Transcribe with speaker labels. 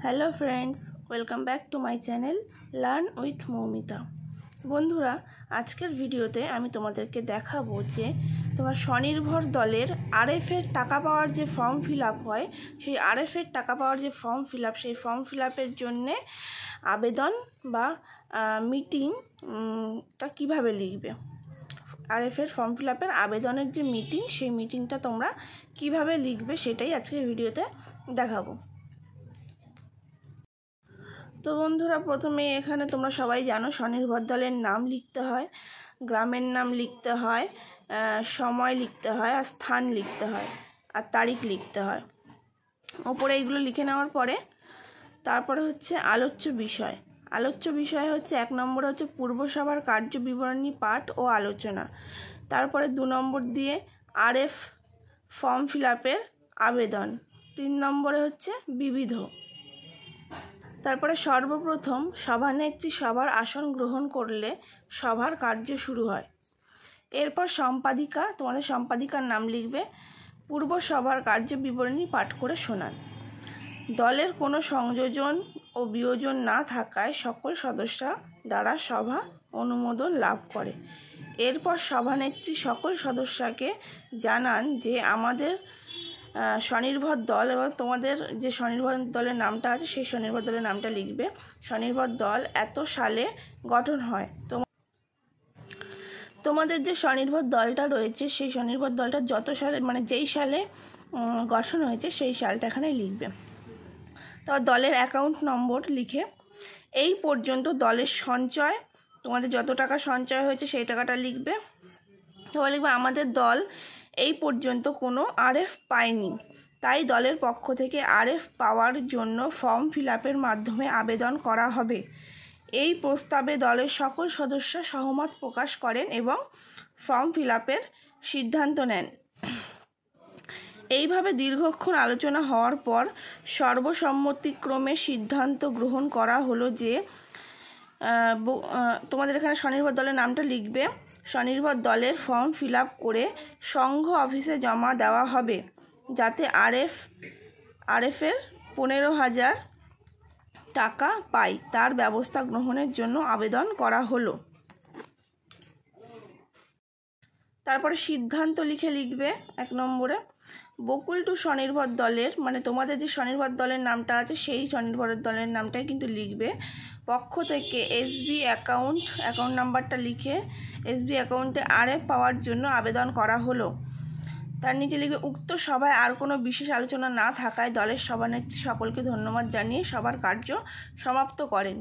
Speaker 1: Hello friends, welcome back to my channel learn with Moumita. বন্ধুরা, আজকের ভিডিওতে আমি তোমাদেরকে দেখাবো যে তোমার স্বনির্ভর দলের আরএফের টাকা পাওয়ার যে ফর্ম ফিল আপ হয়, সেই আরএফের টাকা পাওয়ার যে ফর্ম ফিল আপ, সেই ফর্ম ফিল আপের জন্যে আবেদন বা মিটিংটা কীভাবে লিখবে। আরএফের ফর্ম ফিল আপের আবেদনের যে মিটিং, সেই মিটিংটা তোমরা কিভাবে লিখবে সেটাই আজকের ভিডিওতে দেখাবো। তো বন্ধুরা, প্রথমে এখানে তোমরা সবাই জানো স্বনির্ভর দলের নাম লিখতে হয়, গ্রামের নাম লিখতে হয়, সময় লিখতে হয়, আর স্থান লিখতে হয়, আর তারিখ লিখতে হয়। ওপরে এইগুলো লিখে নেওয়ার পরে তারপরে হচ্ছে আলোচ্য বিষয়। আলোচ্য বিষয় হচ্ছে 1 নম্বরে হচ্ছে পূর্বসভার কার্য বিবরণী পাঠ ও আলোচনা। তারপরে 2 নম্বর দিয়ে আরএফ ফর্ম ফিল আপের আবেদন। 3 নম্বরে হচ্ছে বিবিধ। তারপরে সর্বপ্রথম সভানেত্রী সভার আসন গ্রহণ করলে সভার কার্য শুরু হয়। এরপর সম্পাদিকা, তোমাদের সম্পাদিকার নাম লিখবে। পূর্ব সভার কার্য বিবরণী পাঠ করে শোনান। দলের কোনো সংযোজন ও বিয়োজন না থাকায় সকল সদস্য দ্বারা সভা অনুমোদন লাভ করে। এরপর সভানেত্রী সকল সদস্যকে জানান যে আমাদের স্বনির্ভর দল, এবং তোমাদের যে স্বনির্ভর দলের নামটা আছে সেই স্বনির্ভর দলের নামটা লিখবে। স্বনির্ভর দল এত সালে গঠন হয়। তোমাদের যে স্বনির্ভর দলটা রয়েছে সেই স্বনির্ভর দলটা যত সালে, মানে যেই সালে গঠন হয়েছে সেই সালটা এখানে লিখবে। তো দলের অ্যাকাউন্ট নম্বর লিখে এই পর্যন্ত দলের সঞ্চয়, তোমাদের যত টাকা সঞ্চয় হয়েছে সেই টাকাটা লিখবে। তারপর লিখবে আমাদের দল এই পর্যন্ত কোনো আরএফ পায়নি, তাই দলের পক্ষ থেকে আরএফ পাওয়ার জন্য ফর্ম ফিল আপের মাধ্যমে আবেদন করা হবে। এই প্রস্তাবে দলের সকল সদস্য সহমত প্রকাশ করেন এবং ফর্ম ফিল আপের সিদ্ধান্ত নেন। এইভাবে দীর্ঘক্ষণ আলোচনা হওয়ার পর সর্বসম্মতিক্রমে সিদ্ধান্ত গ্রহণ করা হলো যে তোমাদের এখানে স্বনির্ভর দলের নামটা লিখবে। স্বনির্ভর দলের ফর্ম ফিল আপ করে সংঘ অফিসে জমা দেওয়া হবে, যাতে আরএফের 15,000 টাকা পাই তার ব্যবস্থা গ্রহণের জন্য আবেদন করা হলো। তারপরে সিদ্ধান্ত লিখবে 1 নম্বরে বকুল টু স্বনির্ভর দলের, মানে তোমাদের যে স্বনির্ভর দলের নামটা আছে সেই স্বনির্ভর দলের নামটাই কিন্তু লিখবে। পক্ষ থেকে এসবি অ্যাকাউন্ট নাম্বারটা লিখে এসবি অ্যাকাউন্টে আরএফ পাওয়ার জন্য আবেদন করা হলো। তার নিচে লিখবে উক্ত সভায় আর কোনো বিশেষ আলোচনা না থাকায় দলের সভানেত্রী সকলকে ধন্যবাদ জানিয়ে সবার কার্য সমাপ্ত করেন।